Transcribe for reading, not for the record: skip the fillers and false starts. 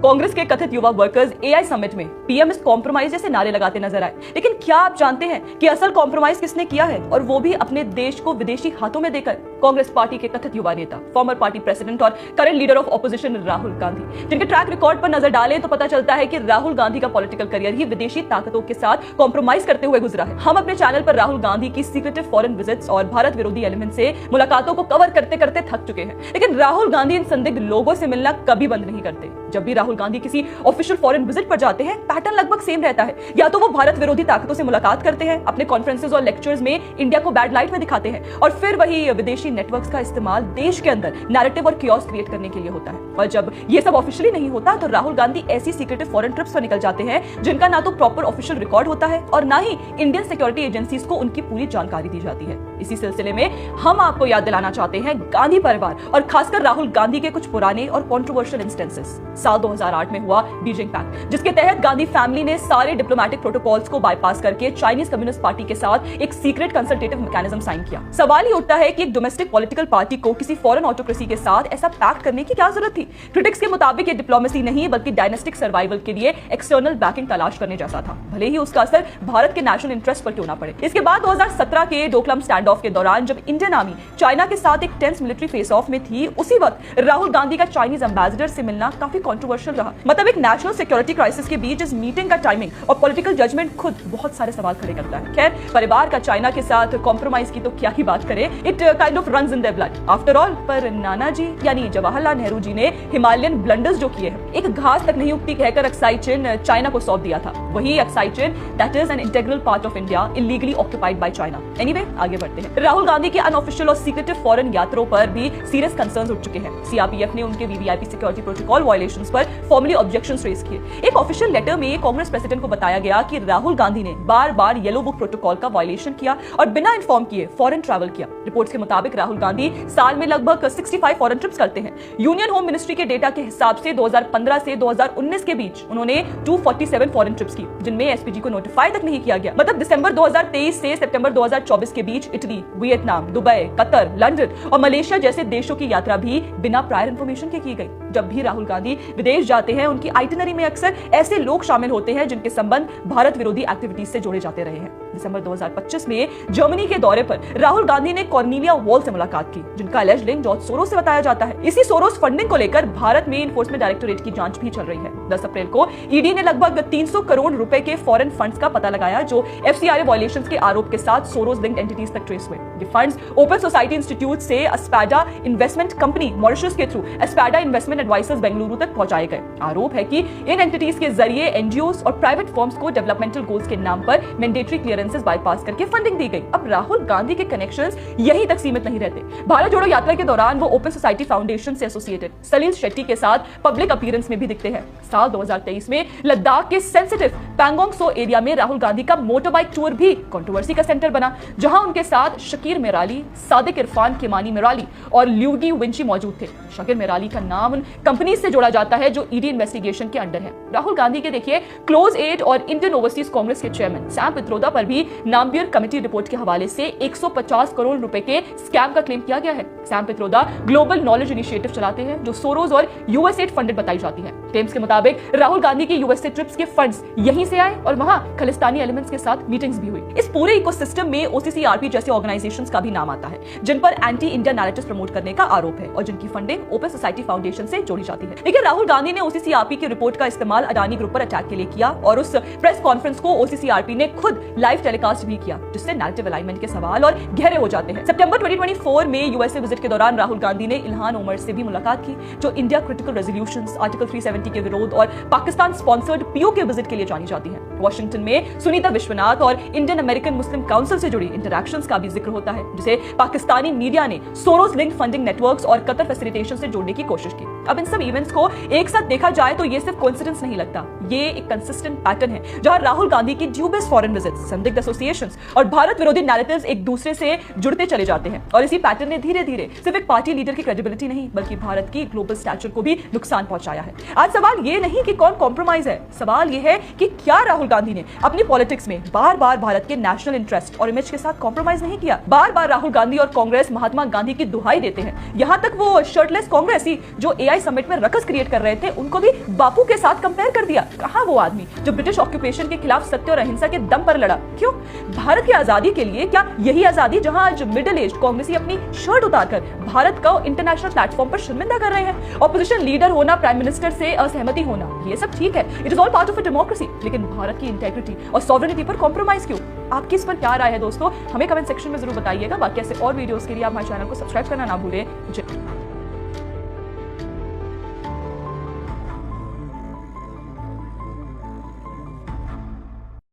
कांग्रेस के कथित युवा वर्कर्स एआई समिट में पीएम इज कॉम्प्रोमाइज जैसे नारे लगाते नजर आए। लेकिन क्या आप जानते हैं कि असल कॉम्प्रोमाइज किसने किया है, और वो भी अपने देश को विदेशी हाथों में देकर? कांग्रेस पार्टी के कथित युवा नेता, फॉर्मर पार्टी प्रेसिडेंट और current leader of opposition Rahul Gandhi, जिनके ट्रैक रिकॉर्ड पर नजर डालें तो पता चलता है कि राहुल गांधी का पॉलिटिकल करियर ही विदेशी ताकतों के साथ कॉम्प्रोमाइज करते हुए गुजरा है। हम अपने चैनल पर राहुल गांधी की सीक्रेटिव फॉरेन विजिट्स और भारत विरोधी एलिमेंट से मुलाकातों को कवर करते करते थक चुके हैं, लेकिन राहुल गांधी इन संदिग्ध लोगों से मिलना कभी बंद नहीं करते। जब भी राहुल गांधी किसी ऑफिशियल फॉरेन विजिट पर जाते हैं, पैटर्न लगभग सेम रहता है। या तो वो भारत विरोधी ताकतों से मुलाकात करते हैं, अपने कॉन्फ्रेंसेस और लेक्चर्स में इंडिया को बैड लाइट में दिखाते हैं, और फिर वही विदेशी नेटवर्क्स का इस्तेमाल देश के अंदर नैरेटिव और कियोस क्रिएट करने के लिए होता है। और जब ये सब ऑफिशियली नहीं होता तो राहुल गांधी ऐसी सीक्रेटिव फॉरेन ट्रिप्स पर निकल जाते हैं जिनका ना तो प्रॉपर ऑफिशियल रिकॉर्ड होता है और ना ही इंडियन सिक्योरिटी एजेंसीज को उनकी पूरी जानकारी दी जाती है। इसी सिलसिले में हम आपको याद दिलाना चाहते हैं गांधी परिवार और खासकर राहुल गांधी के कुछ पुराने और कंट्रोवर्शियल इंस्टेंसेस। साल 2008 में हुआ बीजिंग पैक्ट, जिसके तहत गांधी फैमिली ने सारे डिप्लोमेटिक प्रोटोकॉल्स को बाईपास करके चाइनीज कम्युनिस्ट पार्टी के साथ एक सीक्रेट कंसल्टेटिव मैकेनिज्म साइन किया। सवाल ही उठता है कि एक डोमेस्टिक पॉलिटिकल पार्टी को किसी फॉरेन ऑटोक्रेसी के साथ ऐसा पैक्ट करने की क्या जरूरत थी? क्रिटिक्स के मुताबिक ये डिप्लोमेसी नहीं बल्कि डायनेस्टिक सर्वाइवल के लिए एक्सटर्नल बैकिंग तलाश करने जैसा था, भले ही उसका असर भारत के नेशनल इंटरेस्ट पर क्यों ना पड़े। इसके बाद 2017 के डोकलाम स्टैंड ऑफ के दौरान जब इंडियन आर्मी चाइना के साथ एक टेंस मिलिट्री फेस ऑफ में थी, उसी वक्त राहुल गांधी का चाइनीज एम्बेसडर से मिलना काफी कंट्रोवर्शियल रहा। मतलब एक नेशनल सिक्योरिटी क्राइसिस के बीच इस मीटिंग का टाइमिंग और पॉलिटिकल जजमेंट खुद बहुत सारे सवाल खड़े करता है। खैर, परिवार का चाइना के साथ कॉम्प्रोमाइज की तो क्या ही बात करें, it kind of runs in their blood after all. पर नाना जी यानी जवाहरलाल नेहरू जी ने हिमालयन ब्लंडर्स जो किए हैं, एक घास तक नहीं उगती कहकर अक्साई चिन चाइना को सौंप दिया था। वही Aksai chin that is an integral part of India illegally occupied by China. Anyway, आगे बढ़ते हैं। राहुल गांधी के अनऑफिशियल और सीक्रेटिव फॉरेन यात्रों पर भी सीरियस कंसर्न्स उठ चुके हैं। सीआरपीएफ ने उनके वीवीआईपी सिक्योरिटी प्रोटोकॉल वायलेशंस पर फॉर्मली ऑब्जेक्शंस रेज किए। एक ऑफिशियल लेटर में कांग्रेस प्रेसिडेंट को बताया गया कि राहुल गांधी ने बार-बार येलो बुक प्रोटोकॉल का वायलेशन किया और बिना इन्फॉर्म किए फॉरेन ट्रैवल किया। रिपोर्ट्स के मुताबिक राहुल गांधी साल में लगभग 65 फॉरेन ट्रिप्स करते हैं। यूनियन होम मिनिस्ट्री के डेटा के हिसाब से 2015 से 2019 के बीच उन्होंने 247 फॉरेन ट्रिप्स की, जिनमें एसपीजी को नोटिफाई तक नहीं किया गया। मतलब दिसंबर 2023 से सितंबर 2024 के बीच Italy, Vietnam, Dubai, Qatar, London और मलेशिया जैसे देशों की यात्रा भी बिना प्रायर इंफॉर्मेशन के की गई। जब भी राहुल गांधी विदेश जाते हैं, उनकी आइटिनरी में अक्सर ऐसे लोग शामिल होते हैं जिनके संबंध भारत विरोधी एक्टिविटीज से जोड़े जाते रहे हैं। दिसंबर 2025 में जर्मनी के दौरे पर राहुल गांधी ने कॉर्नेलिया वॉल से मुलाकात की, जिनका एलिज्ड लिंक जॉर्ज सोरोस से बताया जाता है। इसी सोरोस फंडिंग को लेकर भारत में इन्फोर्समेंट डायरेक्टोरेट की जांच भी चल रही है। 10 अप्रैल को ईडी ने लगभग 300 करोड़ रुपए के फॉरेन फंड्स का पता लगाया, जो एफसीआरए वायलेशंस के आरोप के साथ सोरोस लिंक्ड एंटिटीज तक ट्रेस हुए। ये फंड्स ओपन सोसाइटी इंस्टीट्यूट से एस्पैडा इन्वेस्टमेंट कंपनी मॉरिशस के थ्रू एस्पैडा इन्वेस्टमेंट एडवाइजर्स बेंगलुरु तक पहुंचाए गए। आरोप है कि इन एंटिटीज के जरिए एनजीओस और प्राइवेट फर्म्स को डेवलपमेंटल गोल्स के नाम पर मैंडेटरी क्लियरेंसेस बाईपास करके फंडिंग दी गई। अब राहुल गांधी के कनेक्शंस यहीं तक सीमित नहीं रहते। भारत जोड़ो यात्रा के दौरान वो ओपन सोसाइटी फाउंडेशन से एसोसिएटेड सलील शेट्टी के साथ पब्लिक अपीयरेंस में भी दिखते हैं। साल 2023 में लद्दाख के सेंसिटिव पैंगोंग सो एरिया में राहुल गांधी का मोटर बाइक टूर भी कंट्रोवर्सी का सेंटर बना, जहां उनके साथ शकीर मेराली, सादिक इरफान केमानी मेराली और ल्यूगी विंची मौजूद थे। शकीर मेराली का नाम उन कंपनी से जोड़ा जाता है जो ईडी इन्वेस्टिगेशन के अंडर है। राहुल गांधी के देखिए क्लोज एड और इंडियन ओवरसीज कांग्रेस के चेयरमैन सैम पित्रोदा पर भी नामबियर कमेटी रिपोर्ट के हवाले से 150 करोड़ रुपए के स्कैम का क्लेम किया गया है। Sam Pitroda global knowledge initiative चलाते हैं, जो सोरोस और यूएसएड फंडेड बताई जाती है। क्लेम्स के मुताबिक राहुल गांधी के यूएसए ट्रिप्स के फंड्स यहीं से आए और वहां खालिस्तानी एलिमेंट्स के साथ मीटिंग्स भी हुई। इस पूरे इकोसिस्टम में ओसीसीआरपी जैसे ऑर्गेनाइजेशंस का भी नाम आता है, जिन पर एंटी इंडिया नैरेटिव प्रमोट करने का आरोप है और जिनकी फंडिंग ओपन सोसाइटी फाउंडेशन से जोड़ी जाती है। लेकिन राहुल गांधी ने ओसीसीआरपी की रिपोर्ट का इस्तेमाल अडानी ग्रुप पर अटैक के लिए किया और उस प्रेस कॉन्फ्रेंस को ओसीसीआरपी ने खुद लाइव टेलीकास्ट भी किया, जिससे नैरेटिव अलाइनमेंट के सवाल और गहरे हो जाते हैं। सितंबर 2024 में यूएसए विजिट के दौरान राहुल गांधी ने इल्हान उमर से भी मुलाकात की, जो इंडिया क्रिटिकल रेजोल्यूशंस, आर्टिकल 370 के विरोध और पाकिस्तान स्पॉन्सर्ड पीओ के विजिट के लिए जानी जाती है। वॉशिंगटन में सुनीता विश्वनाथ और इंडियन अमेरिकन मुस्लिम काउंसिल से जुड़ी इंटरैक्शंस का भी जिक्र होता है, जिसे पाकिस्तानी मीडिया ने सोरोस लिंक फंडिंग नेटवर्क्स और कतर फैसिलिटेशन से जोड़ने की कोशिश की। अब इन सब इवेंट्स को एक साथ देखा जाए तो ये सिर्फ कोइंसिडेंस नहीं लगता, ये एक कंसिस्टेंट पैटर्न है जहां राहुल गांधी की ड्यूबियस फॉरेन विजिट्स, संदिग्ध एसोसिएशंस और भारत विरोधी नैरेटिव्स एक दूसरे से जुड़ते चले जाते हैं। और इसी पैटर्न ने धीरे धीरे सिर्फ एक पार्टी लीडर की क्रेडिबिलिटी नहीं बल्कि भारत की ग्लोबल स्टैचर को भी नुकसान पहुंचाया है। आज सवाल ये नहीं कि कौन कॉम्प्रोमाइज है, सवाल ये है कि क्या राहुल गांधी ने अपनी पॉलिटिक्स में बार बार भारत के नेशनल इंटरेस्ट और इमेज के साथ कॉम्प्रोमाइज नहीं किया। बार बार राहुल गांधी और कांग्रेस महात्मा गांधी की दुहाई देते हैं, यहां तक वो शर्टलेस कांग्रेसी जो एआई एआई समिट में रकस क्रिएट कर रहे थे उनको भी बापू के साथ कंपेयर कर दिया। कहां वो आदमी जो ब्रिटिश ऑक्यूपेशन के खिलाफ सत्य और अहिंसा के दम पर लड़ा? क्यों? भारत की आजादी के लिए। क्या यही आजादी जहां आज मिडिल एज कांग्रेसी अपनी शर्ट उतारकर भारत को इंटरनेशनल प्लेटफॉर्म पर शर्मिंदा कर रहे हैं? ऑपोजिशन लीडर होना, प्राइम मिनिस्टर से असहमति होना, ये सब ठीक है, it is all part of a democracy, लेकिन भारत की इंटेग्रिटी और सॉवरेनिटी पर कॉम्प्रोमाइज क्यों? आपकी इस पर क्या राय है दोस्तों? हमें कमेंट सेक्शन में जरूर बताइएगा। बाकी ऐसे और वीडियोस के लिए आप हमारे चैनल को सब्सक्राइब करना ना भूलें।